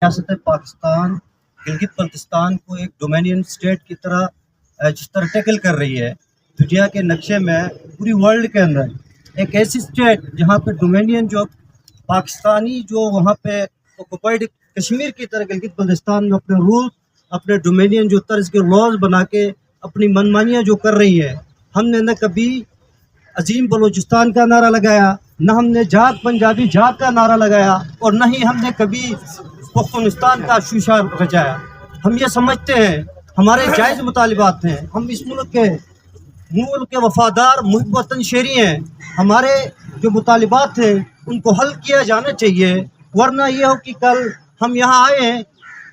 ریاست پاکستان گلگت بلتستان کو ایک ڈومینین اسٹیٹ کی طرح جس طرح ٹیکل کر رہی ہے، دنیا کے نقشے میں پوری ورلڈ کے اندر ایک ایسی اسٹیٹ جہاں پہ ڈومینین جو پاکستانی جو وہاں پہ آکوپائڈ کشمیر کی طرح گلگت بلتستان میں اپنے رول، اپنے ڈومینین جو طرز کے لاز بنا کے اپنی منمانیاں جو کر رہی ہے، ہم نے نہ کبھی عظیم بلوچستان کا نعرہ لگایا، نہ ہم نے جات پنجابی جات کا نعرہ لگایا، اور نہ ہی ہم نے کبھی پختونستان کا شوشہ رچایا۔ ہم یہ سمجھتے ہیں ہمارے جائز مطالبات ہیں، ہم اس ملک کے وفادار محب وطن شہری ہیں، ہمارے جو مطالبات ہیں ان کو حل کیا جانا چاہیے، ورنہ یہ ہو کہ کل ہم یہاں آئے ہیں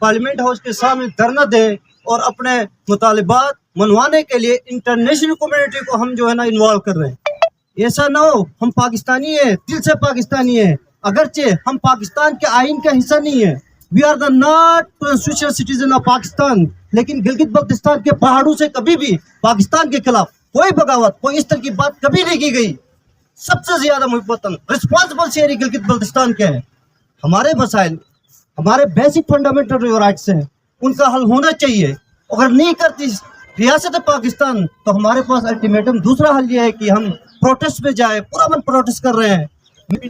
پارلیمنٹ ہاؤس کے سامنے دھرنا دیں اور اپنے مطالبات منوانے کے لیے انٹرنیشنل کمیونٹی کو ہم جو ہے نا انوالو کر رہے ہیں۔ ایسا نہ ہو، ہم پاکستانی ہیں، دل سے پاکستانی ہیں، اگرچہ ہم پاکستان کے آئین کا حصہ نہیں ہیں، we are the not constitutional citizen of Pakistan, لیکن گلگت بلتستان کے پہاڑوں سے کبھی بھی پاکستان کے خلاف کوئی بغاوت، کوئی اس طرح کی بات کبھی نہیں کی گئی۔ سب سے زیادہ محب وطن رسپانسبل شہری گلگت بلتستان کے ہیں۔ ہمارے مسائل، ہمارے بیسک فنڈامنٹل جو رائٹس ہیں ان کا حل ہونا چاہیے۔ اگر نہیں کرتی ریاست پاکستان تو ہمارے پاس الٹیمیٹم دوسرا حل یہ ہے کہ ہم پروٹیسٹ پہ جائے، پورا من پروٹیسٹ کر رہے ہیں۔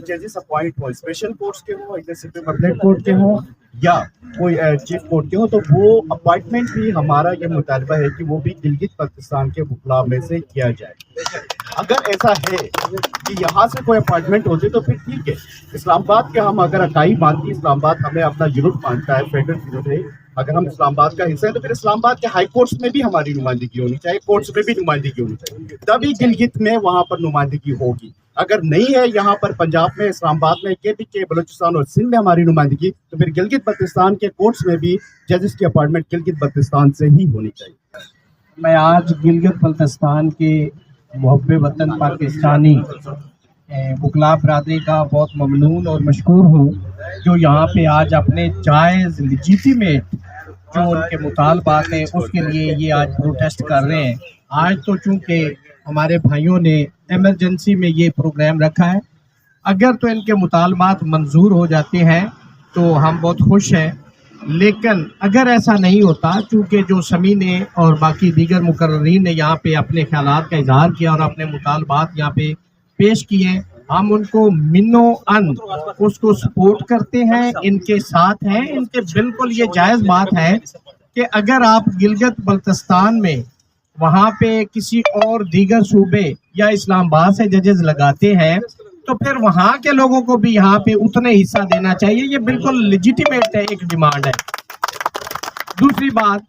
ججز اپوائنٹ ہو، اسپیشل کورٹس کے ہوں، ادھر سپریم اپیلیٹ کورٹ کے ہوں یا کوئی چیف کورٹ کے ہوں، تو وہ اپوائنٹمنٹ بھی ہمارا یہ مطالبہ ہے کہ وہ بھی گلگت بلتستان کے وکلاء میں سے کیا جائے۔ اگر ایسا ہے کہ یہاں سے کوئی اپوائنٹمنٹ ہوتی تو پھر ٹھیک ہے، اسلام آباد کے ہم اگر اکائی مانتی، اسلام آباد ہمیں اپنا یونٹ مانتا ہے، فیڈرل یونٹ ہے، اگر ہم اسلام آباد کا حصہ ہے تو پھر اسلام آباد کے ہائی کورٹس میں بھی ہماری نمائندگی ہونی چاہیے، کورٹس میں بھی نمائندگی ہونی چاہیے، تبھی گلگت میں وہاں پر نمائندگی ہوگی۔ اگر نہیں ہے یہاں پر پنجاب میں، اسلام آباد میں، کے بلوچستان اور سندھ میں ہماری نمائندگی، تو پھر گلگت بلتستان کے کورٹس میں بھی ججز کی اپوائنٹمنٹ گلگت بلتستان سے ہی ہونی چاہیے۔ میں آج گلگت بلتستان کے محب وطن پاکستانی وکلاء برادری کا بہت ممنون اور مشکور ہوں، جو یہاں پہ آج اپنے جائز لیجیٹیمیٹ جو ان کے مطالبات ہیں اس کے لیے یہ آج پروٹیسٹ کر رہے ہیں۔ آج تو چونکہ ہمارے بھائیوں نے ایمرجنسی میں یہ پروگرام رکھا ہے، اگر تو ان کے مطالبات منظور ہو جاتے ہیں تو ہم بہت خوش ہیں، لیکن اگر ایسا نہیں ہوتا، چونکہ جو سمیع نے اور باقی دیگر مقررین نے یہاں پہ اپنے خیالات کا اظہار کیا اور اپنے مطالبات یہاں پہ پیش کیے ہیں، ہم ان کو منو ان اس کو سپورٹ کرتے ہیں، ان کے ساتھ ہیں۔ ان کے بالکل یہ جائز بات ہے کہ اگر آپ گلگت بلتستان میں وہاں پہ کسی اور دیگر صوبے یا اسلام آباد سے ججز لگاتے ہیں تو پھر وہاں کے لوگوں کو بھی یہاں پہ اتنے حصہ دینا چاہیے، یہ بالکل لیجیٹیمیٹ ہے، ایک ڈیمانڈ ہے۔ دوسری بات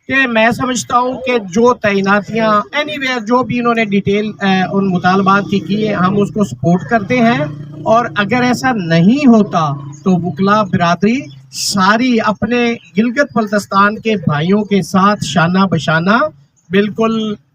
کہ میں سمجھتا ہوں کہ جو تعیناتیاں اینی ویئر جو بھی انہوں نے ڈیٹیل ان مطالبات کی ہے، ہم اس کو سپورٹ کرتے ہیں، اور اگر ایسا نہیں ہوتا تو وکلاء برادری ساری اپنے گلگت بلتستان کے بھائیوں کے ساتھ شانہ بشانہ بالکل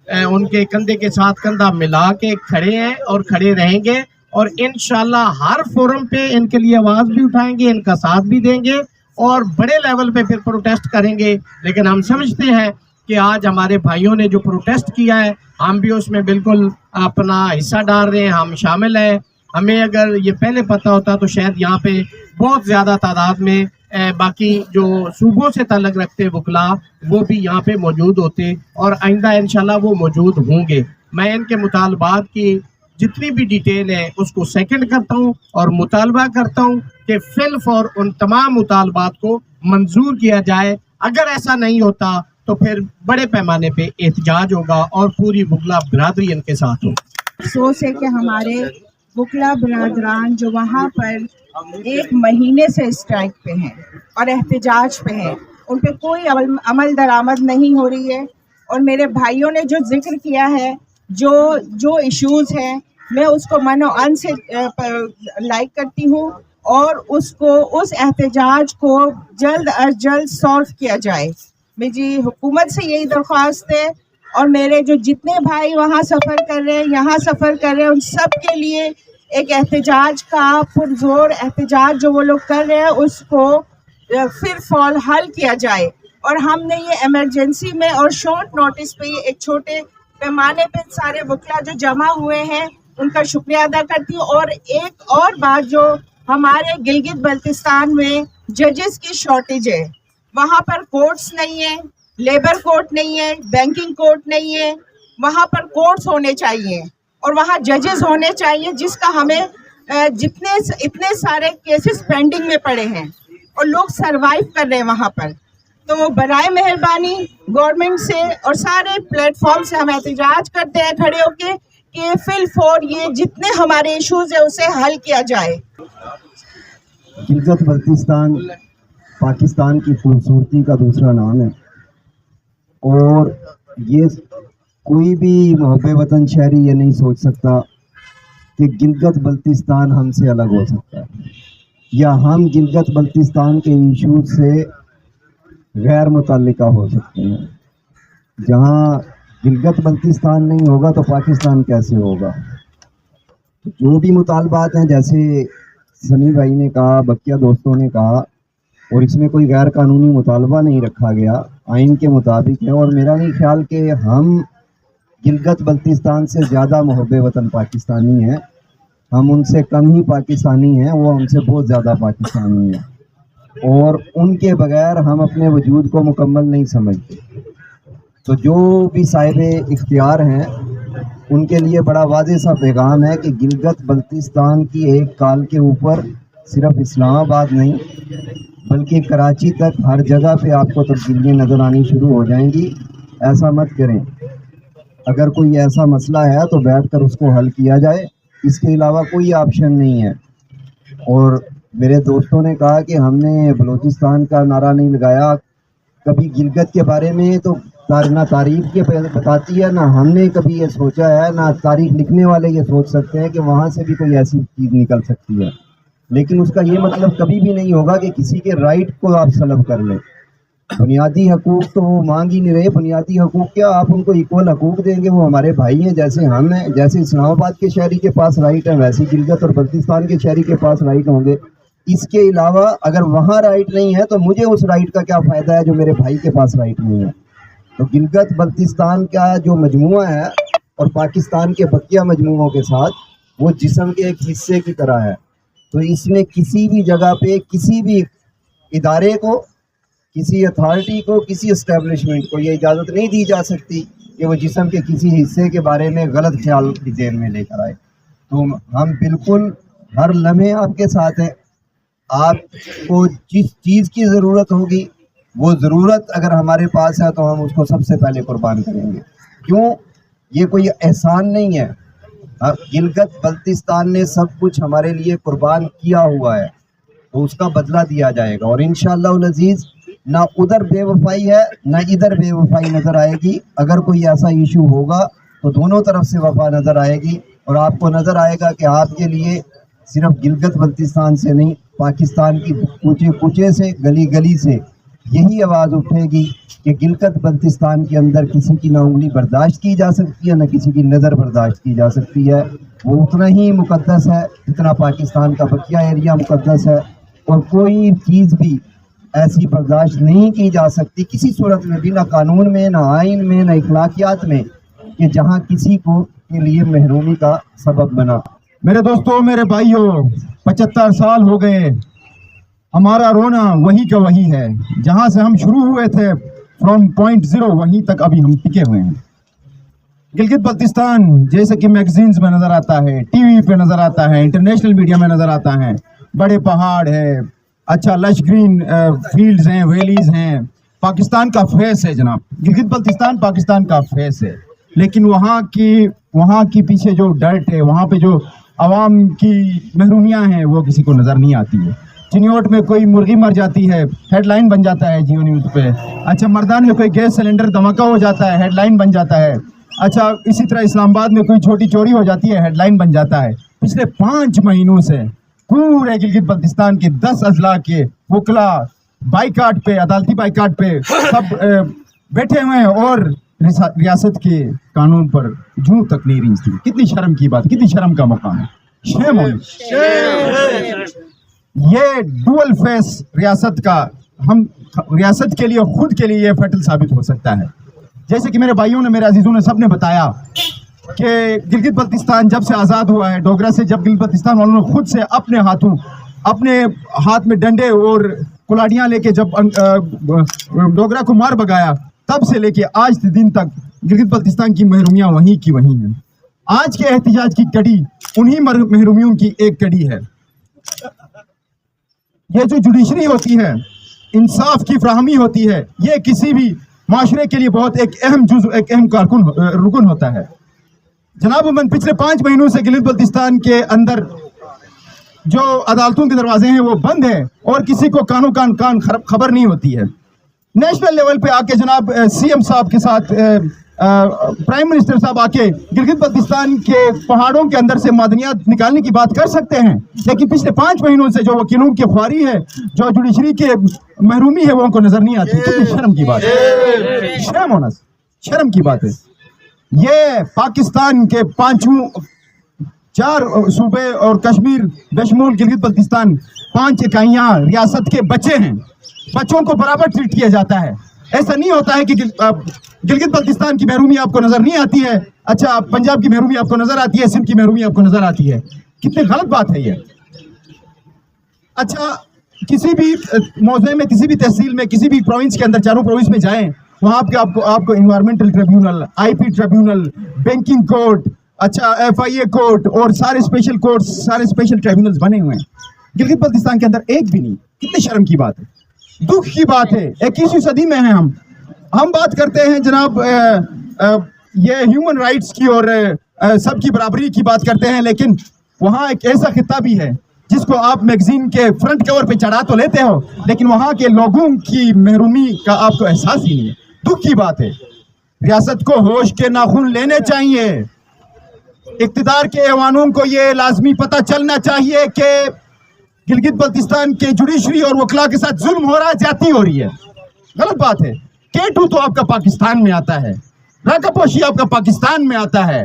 ان کے کندھے کے ساتھ کندھا ملا کے کھڑے ہیں اور کھڑے رہیں گے، اور انشاءاللہ ہر فورم پہ ان کے لیے آواز بھی اٹھائیں گے، ان کا ساتھ بھی دیں گے اور بڑے لیول پہ پھر پروٹیسٹ کریں گے۔ لیکن ہم سمجھتے ہیں کہ آج ہمارے بھائیوں نے جو پروٹیسٹ کیا ہے ہم بھی اس میں بالکل اپنا حصہ ڈال رہے ہیں، ہم شامل ہیں۔ ہمیں اگر یہ پہلے پتہ ہوتا تو شاید یہاں پہ بہت زیادہ تعداد میں باقی جو صوبوں سے تعلق رکھتے وکلاء وہ بھی یہاں پہ موجود ہوتے، اور آئندہ انشاءاللہ وہ موجود ہوں گے۔ میں ان کے مطالبات کی جتنی بھی ڈیٹیل ہے اس کو سیکنڈ کرتا ہوں اور مطالبہ کرتا ہوں کہ فی الفور ان تمام مطالبات کو منظور کیا جائے۔ اگر ایسا نہیں ہوتا تو پھر بڑے پیمانے پہ احتجاج ہوگا اور پوری وکلاء برادری ان کے ساتھ ہو۔ افسوس ہے کہ ہمارے وکلاء برادران جو وہاں پر ایک مہینے سے اسٹرائک پہ ہیں اور احتجاج پہ ہیں، ان پہ کوئی عمل درآمد نہیں ہو رہی ہے، اور میرے بھائیوں نے جو ذکر کیا ہے، جو ایشوز ہیں، میں اس کو من و ان سے لائک کرتی ہوں، اور اس احتجاج کو جلد از جلد سالو کیا جائے۔ میری حکومت سے یہی درخواست ہے، اور میرے جو جتنے بھائی وہاں سفر کر رہے ہیں، یہاں سفر کر رہے ہیں، ان سب کے لیے ایک احتجاج کا پرزور احتجاج جو وہ لوگ کر رہے ہیں اس کو پھر فال حل کیا جائے۔ اور ہم نے یہ ایمرجنسی میں اور شارٹ نوٹس پہ ایک چھوٹے پیمانے پہ سارے وکلاء جو جمع ہوئے ہیں ان کا شکریہ ادا کرتی ہوں۔ اور ایک اور بات جو हमारे गिलगित बल्तिस्तान में जजेस की शॉर्टेज है। वहाँ पर कोर्ट्स नहीं है, लेबर कोर्ट नहीं है, बैंकिंग कोर्ट नहीं है। वहाँ पर कोर्ट्स होने चाहिए और वहाँ जजेस होने चाहिए, जिसका हमें इतने सारे केसेस पेंडिंग में पड़े हैं और लोग सरवाइव कर रहे हैं वहाँ पर। तो बराए मेहरबानी गवर्नमेंट से और सारे प्लेटफॉर्म से हम एहतजाज करते हैं खड़े होके कि फिल फॉर ये जितने हमारे इश्यूज है उसे हल किया जाए। गिलगित बल्तिस्तान पाकिस्तान की खूबसूरती का दूसरा नाम है और ये कोई भी मुहब्बे वतन शहरी ये नहीं सोच सकता कि गिलगित बल्तिस्तान हमसे अलग हो सकता है या हम गिलगित बल्तिस्तान के इशू से गैर मुतल्लिका हो सकते हैं। जहाँ गिलगित बल्तिस्तान नहीं होगा तो पाकिस्तान कैसे होगा। जो भी मुतालबात हैं, जैसे सनी भाई ने कहा, बकिया दोस्तों ने कहा, और इसमें कोई गैर कानूनी मुतालबा नहीं रखा गया, आइन के मुताबिक है। और मेरा नहीं ख्याल कि हम गिलगित बल्तिस्तान से ज़्यादा मुहब्बे वतन पाकिस्तानी हैं, हम उनसे कम ही पाकिस्तानी हैं, वो हमसे बहुत ज़्यादा पाकिस्तानी हैं और उनके बगैर हम अपने वजूद को मुकम्मल नहीं समझते। तो जो भी साहिब इख्तियार हैं उनके लिए बड़ा वाज़ेह सा पैगाम है कि गिलगित बल्तिस्तान की एक काल के ऊपर सिर्फ इस्लामाबाद नहीं बल्कि कराची तक हर जगह पे आपको तब्दीलियाँ नज़र आनी शुरू हो जाएंगी। ऐसा मत करें। अगर कोई ऐसा मसला है तो बैठकर उसको हल किया जाए, इसके अलावा कोई ऑप्शन नहीं है। और मेरे दोस्तों ने कहा कि हमने बलूचिस्तान का नारा नहीं लगाया। कभी गिलगित के बारे में तो ना तारीख के बताती है, ना हमने कभी ये सोचा है, ना तारीख लिखने वाले ये सोच सकते हैं कि वहाँ से भी कोई ऐसी चीज़ निकल सकती है। लेकिन उसका ये मतलब कभी भी नहीं होगा कि किसी के राइट को आप सलब कर लें। बुनियादी हकूक़ तो वो मांग ही नहीं रहे। बुनियादी हकूक़ क्या, आप उनको इक्वल हकूक़ देंगे। वो हमारे भाई हैं, जैसे हम हैं। जैसे इस्लामाबाद के शहरी के पास राइट है, वैसे गिलगित और बल्तिस्तान के शहरी के पास राइट होंगे। इसके अलावा अगर वहाँ राइट नहीं है तो मुझे उस राइट का क्या फ़ायदा है जो मेरे भाई के पास राइट नहीं है। तो गिलगित बल्तिस्तान का जो मजमूआ है और पाकिस्तान के बकिया मजमूओं के साथ वो जिस्म के एक हिस्से की तरह है। तो इसमें किसी भी जगह पे किसी भी इदारे को, किसी अथॉरिटी को, किसी एस्टेब्लिशमेंट को ये इजाज़त नहीं दी जा सकती कि वो जिस्म के किसी हिस्से के बारे में गलत ख्याल की जेल में लेकर आए। तो हम बिल्कुल हर लम्हे आपके साथ हैं। आपको जिस चीज़ की ज़रूरत होगी वो ज़रूरत अगर हमारे पास है तो हम उसको सबसे पहले कुर्बान करेंगे। क्यों? ये कोई एहसान नहीं है। गिलगित बल्तिस्तान ने सब कुछ हमारे लिए कुर्बान किया हुआ है, तो उसका बदला दिया जाएगा। और इंशाअल्लाह अज़ीज़ ना उधर बेवफाई है ना इधर बेवफाई नज़र आएगी। अगर कोई ऐसा इशू होगा तो दोनों तरफ से वफा नज़र आएगी और आपको नज़र आएगा कि आपके लिए सिर्फ गिलगित बल्तिस्तान से नहीं, पाकिस्तान की कूचे कूचे से, गली गली से यही आवाज़ उठेगी कि गिलगित बल्तिस्तान के अंदर किसी की ना उंगली बर्दाश्त की जा सकती है, ना किसी की नज़र बर्दाश्त की जा सकती है। वो उतना ही मुकद्दस है जितना पाकिस्तान का बकिया एरिया मुकद्दस है। और कोई चीज़ भी ऐसी बर्दाश्त नहीं की जा सकती किसी सूरत में भी, ना कानून में, ना आइन में, ना इखलाकियात में, कि जहाँ किसी को के लिए महरूमी का सबब बना। मेरे दोस्तों, मेरे भाइयों, 75 साल हो गए। हमारा रोना वही का वही है। जहाँ से हम शुरू हुए थे फ्रॉम पॉइंट 0 वहीं तक अभी हम टिके हुए हैं। गिलगित बल्तिस्तान जैसे कि मैगजीन्स में नज़र आता है, टीवी पे नज़र आता है, इंटरनेशनल मीडिया में नज़र आता है। बड़े पहाड़ है, अच्छा लश ग्रीन फील्ड्स हैं, वैलीज हैं। पाकिस्तान का फेस है जनाब। गिलगित बल्तिस्तान पाकिस्तान का फेस है। लेकिन वहाँ की पीछे जो डर्ट है, वहाँ पे जो आवाम की महरूमियाँ हैं वो किसी को नज़र नहीं आती है। चिन्योट में कोई मुर्गी मर जाती है, हेडलाइन बन जाता है जियो न्यूज़ पे। अच्छा, मर्दान में कोई गैस सिलेंडर धमाका हो जाता है, हेडलाइन बन जाता है। अच्छा, इसी तरह इस्लामाबाद में कोई छोटी चोरी हो जाती है, हेडलाइन बन जाता है। पिछले 5 महीनों से पूरे गिलगित बल्तिस्तान के 10 अजला के वकला बाइकाट पे, अदालती बाइकाट पे सब बैठे हुए हैं और रियासत के कानून पर जूं तक नहीं रेंगती। कितनी शर्म की बात, कितनी शर्म का मकाम है। शेम ऑन ये डुअल फेस रियासत का, हम रियासत के लिए खुद के लिए ये फैटल साबित हो सकता है। जैसे कि मेरे भाइयों ने, मेरे अजीजों ने, सब ने बताया कि गिलगित बल्तिस्तान जब से आज़ाद हुआ है, डोगरा से, जब गिलगित बल्तिस्तान वालों ने खुद से अपने हाथों अपने हाथ में डंडे और कुलाड़ियां लेके जब डोगरा को मार भगाया, तब से लेके आज दिन तक गिलगित बल्तिस्तान की महरूमियां वहीं की वहीं हैं। आज के एहतिजाज की कड़ी उन्हीं महरूमियों की एक कड़ी है। ये जो जुडिशरी होती है, इंसाफ की फराहमी होती है, ये किसी भी माशरे के लिए बहुत एक अहम रुकन होता है। जनाब अमन, पिछले 5 महीनों से गिलगित बल्तिस्तान के अंदर जो अदालतों के दरवाजे हैं वो बंद है और किसी को कानों कान खबर नहीं होती है। नेशनल लेवल पे आके जनाब सीएम साहब के साथ प्राइम मिनिस्टर साहब आके गिलगित बल्तिस्तान के पहाड़ों के अंदर से मादनियात निकालने की बात कर सकते हैं, लेकिन पिछले 5 महीनों से जो वकीलों की ख्वारी है, जो जुडिशरी के महरूमी है, वो उनको नजर नहीं आती। कितनी शर्म की बात है, शर्म की बात है। ये पाकिस्तान के 4 सूबे और कश्मीर बशमूल गिलगित बल्तिस्तान 5 इकाइयां रियासत के बच्चे हैं। बच्चों को बराबर ट्रीट किया जाता है। ऐसा नहीं होता है कि गिलगित बल्तिस्तान की महरूमी आपको नजर नहीं आती है, अच्छा पंजाब की महरूमी आपको नजर आती है, सिंध की महरूमी आपको नजर आती है। कितनी गलत बात है ये। अच्छा, किसी भी मौजे में, किसी भी तहसील में, किसी भी प्रोविंस के अंदर, चारों प्रोविंस में जाएं, वहां आपको environmental tribunal, IP tribunal, banking court, अच्छा FIA कोर्ट और सारे स्पेशल कोर्ट, सारे स्पेशल ट्रिब्यूनल्स बने हुए हैं। गिलगित बल्तिस्तान के अंदर एक भी नहीं। कितनी शर्म की बात है, दुख की बात है। 21वीं सदी में हैं हम बात करते हैं जनाब ये ह्यूमन राइट्स की और सबकी बराबरी की बात करते हैं, लेकिन वहाँ एक ऐसा खित्ता भी है जिसको आप मैगजीन के फ्रंट कवर पे चढ़ा तो लेते हो, लेकिन वहाँ के लोगों की महरूमी का आपको एहसास ही नहीं है। दुख की बात है। रियासत को होश के नाखून लेने चाहिए। इक्तिदार के ऐवानों को ये लाजमी पता चलना चाहिए कि गिलगित बल्तिस्तान के जुडिशरी और वकला के साथ जुल्म हो रहा है, ज्यादती हो रही है। गलत बात है। K2 तो आपका पाकिस्तान में आता है, राकापोशी आपका पाकिस्तान में आता है,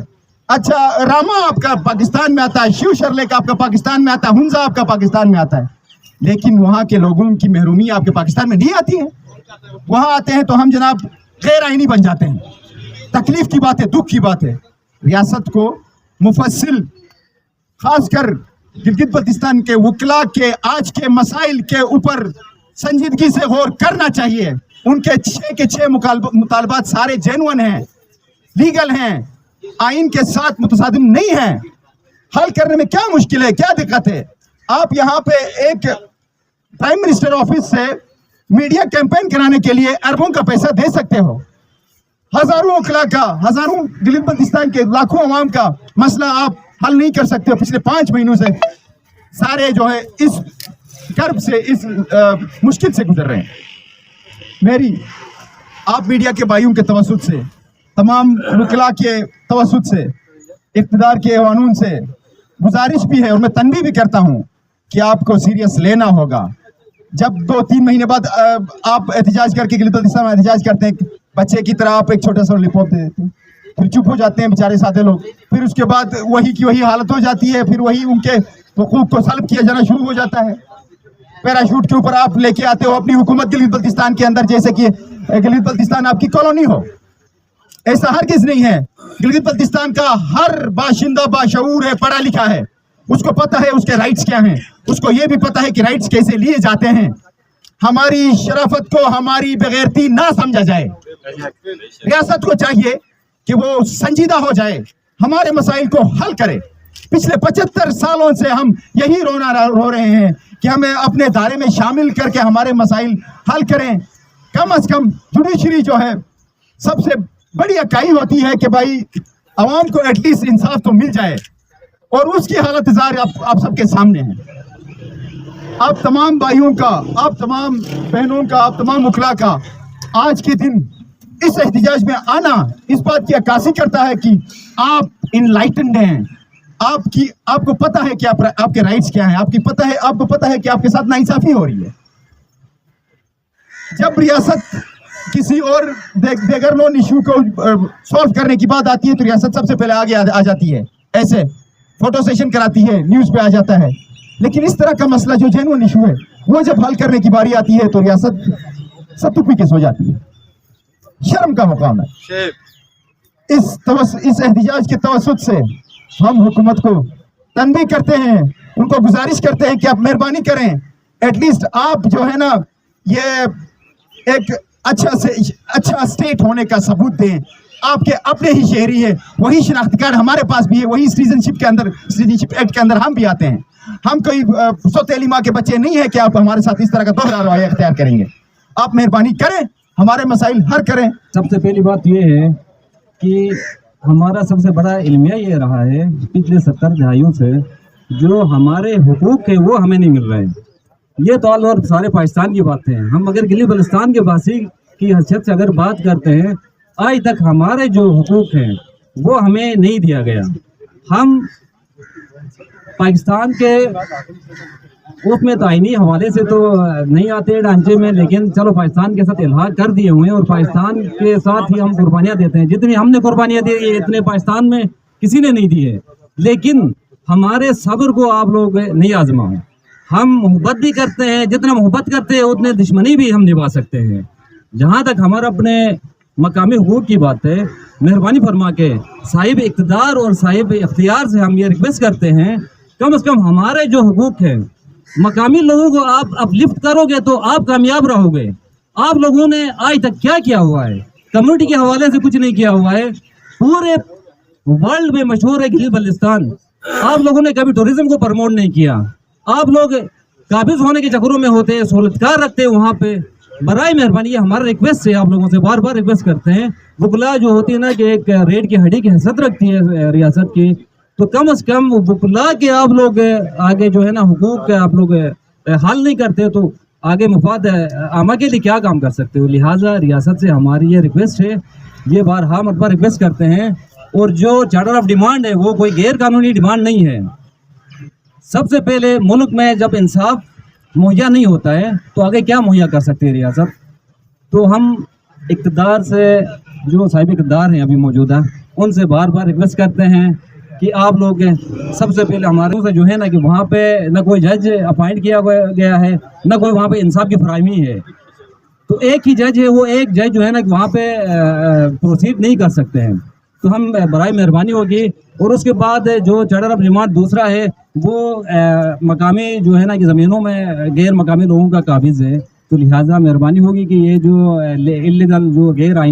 अच्छा रामा आपका पाकिस्तान में आता है, शिव शर्ले का आपका पाकिस्तान में आता है, हुंजा आपका पाकिस्तान में आता है, लेकिन वहाँ के लोगों की महरूमी आपके पाकिस्तान में नहीं आती है। वहाँ आते हैं तो हम जनाब गैर आईनी बन जाते हैं। तकलीफ की बात है, दुख की बात है। रियासत को मुफस्सिल, खासकर गिलगित बल्तिस्तान के वकला के आज के मसाइल के ऊपर संजीदगी से गौर करना चाहिए। उनके 6 के 6 मुतालबात सारे जेन्युइन हैं, लीगल हैं, आइन के साथ मुतसादिम नहीं हैं। हल करने में क्या मुश्किल है, क्या दिक्कत है? आप यहाँ पे एक प्राइम मिनिस्टर ऑफिस से मीडिया कैंपेन कराने के लिए अरबों का पैसा दे सकते हो। हजारों वकला का, हजारों गिलगित बल्तिस्तान के लाखों अवाम का मसला आप हल नहीं कर सकते हो। पिछले 5 महीनों से सारे जो है इस कर्ब से, इस मुश्किल से गुजर रहे हैं। मेरी आप मीडिया के भाइयों के तवस्सुत से, तमाम वकला के तवस्सुत से, इक़्तिदार के कानून से गुजारिश भी है और मैं तनबीह भी करता हूं कि आपको सीरियस लेना होगा। जब 2-3 महीने बाद आप एहतिजाज करके गिलगित बल्तिस्तान में एहतिजाज करते हैं, बच्चे की तरह आप एक छोटा सा लिपॉप दे देते हैं, फिर चुप हो जाते हैं बेचारे सादे लोग, फिर उसके बाद वही की वही हालत हो जाती है, फिर वही उनके हुकूक को सल्ब किया जाना शुरू हो जाता है। पैराशूट के ऊपर आप लेके आते हो अपनी हुकूमत गिलगित बल्तिस्तान के अंदर, जैसे कि गिलगित बल्तिस्तान आपकी कॉलोनी हो। ऐसा हरगिज़ नहीं है। गिलगित बल्तिस्तान का हर बाशिंदा बाशऊर है, पढ़ा लिखा है, उसको पता है उसके राइट्स क्या हैं, उसको ये भी पता है कि राइट्स कैसे लिए जाते हैं। हमारी शराफत को हमारी बेगैरती ना समझा जाए। रियासत को चाहिए कि वो संजीदा हो जाए, हमारे मसाइल को हल करे। पिछले 75 सालों से हम यही रो रहे हैं कि हमें अपने दायरे में शामिल करके हमारे मसाइल हल करें। कम से कम जुडिशरी जो है सबसे बड़ी इकाई होती है कि भाई आवाम को एटलीस्ट इंसाफ तो मिल जाए, और उसकी हालत ज़ाहिर आप सबके सामने है। आप तमाम भाइयों का, आप तमाम बहनों का, आप तमाम वकला का आज के दिन इस एहतिजाज में आना इस बात की अक्कासी करता है कि आप इनलाइटेंड हैं। आपको पता है कि आपके राइट्स क्या हैं, आपको पता है कि आपके साथ नाइंसाफी हो रही है। जब रियासत किसी और देगर नॉन इशू को सॉल्व करने की बात आती है तो रियासत सबसे पहले आगे आ जाती है, ऐसे फोटो सेशन कराती है, न्यूज़ पे आ जाता है। लेकिन इस तरह का मसला जो जेन्युइन इशू है वो जब हल करने की बारी आती है तो रियासत सत्तू पी के सो जाती है। शर्म का मुकाम है। इस एहतिजाज के तवस्सुत से हम हुकूमत को तनबीह करते हैं, उनको गुजारिश करते हैं कि आप मेहरबानी करें, एटलीस्ट आप जो है ना ये एक अच्छा स्टेट होने का सबूत दें। आपके अपने ही शहरी है, वही शनाख्ती कार्ड हमारे पास भी है, वही सिटीजनशिप एक्ट के अंदर हम भी आते हैं। हम कोई सौतेली माँ के बच्चे नहीं है कि आप हमारे साथ इस तरह का दोहरा रवैया अख्तियार करेंगे। आप मेहरबानी करें, हमारे मसाइल हल करें। सबसे पहली बात ये है कि हमारा सबसे बड़ा इल्मिया ये रहा है पिछले 70 दहाइयों से जो हमारे हुकूक है वो हमें नहीं मिल रहे हैं। ये तो ऑल ओवर सारे पाकिस्तान की बातें हैं। हम अगर गिली बल्तिस्तान के वासी की हैसियत से अगर बात करते हैं, आज तक हमारे जो हुकूक हैं वो हमें नहीं दिया गया। हम पाकिस्तान के उसमें ताइनी हवाले से तो नहीं आते ढांचे में, लेकिन चलो पाकिस्तान के साथ इल्हाक कर दिए हुए हैं और पाकिस्तान के साथ ही हम कुर्बानियाँ देते हैं। जितनी हमने कुर्बानियाँ दी है इतने पाकिस्तान में किसी ने नहीं दी है, लेकिन हमारे सब्र को आप लोग नहीं आजमाओ। हम मोहब्बत भी करते हैं, जितना मोहब्बत करते हैं उतने दुश्मनी भी हम निभा सकते हैं। जहाँ तक हमारा अपने मकामी हुकूक की बात है, मेहरबानी फरमा के साहिब इक़्तिदार और साहिब इख्तियार से हम ये रिक्वेस्ट करते हैं, कम से कम हमारे जो हुकूक हैं मकामी लोगों को आप अपलिफ्ट करोगे तो आप कामयाब रहोगे। आप लोगों ने आज तक क्या किया हुआ है? कम्युनिटी के हवाले से कुछ नहीं किया हुआ है। पूरे वर्ल्ड में मशहूर है गिली बल्तिस्तान, आप लोगों ने कभी टूरिज्म को प्रमोट नहीं किया। आप लोग काबिज होने के चक्करों में होते हैं, सहूलतकार रखते हैं वहाँ पे। बराए मेहरबानी ये हमारा रिक्वेस्ट है, आप लोगों से बार बार रिक्वेस्ट करते हैं। वकला जो होती है ना कि एक रेड की हड्डी की हैसियत रखती है रियासत की, तो कम से कम वकला के आप लोग आगे जो है ना हुकूक के आप लोग हल नहीं करते तो आगे मुफाद आमा के लिए क्या काम कर सकते हो। लिहाजा रियासत से हमारी ये रिक्वेस्ट है, ये बार हाँ मरतबा रिक्वेस्ट करते हैं। और जो चार्टर ऑफ डिमांड है वो कोई गैर कानूनी डिमांड नहीं है। सबसे पहले मुल्क में जब इंसाफ मुहैया नहीं होता है तो आगे क्या मुहैया कर सकती है रियासत। तो हम इक़्तिदार से जो साहिब इक़्तिदार हैं अभी मौजूदा, उनसे बार बार रिक्वेस्ट करते हैं कि आप लोग सबसे पहले हमारे से जो है ना कि वहाँ पे न कोई जज अपॉइंट किया गया है, न कोई वहाँ पे इंसाफ की फराहमी है। तो एक ही जज है, वो एक जज जो है ना कि वहाँ पे प्रोसीड नहीं कर सकते हैं। तो हम बराए मेहरबानी होगी। और उसके बाद जो चार्टर ऑफ डिमांड दूसरा है वो मकामी जो है ना कि ज़मीनों में गैर मकामी लोगों का काबिज़ है। तो लिहाजा मेहरबानी होगी कि ये जो इल्लीगल जो गैर आइन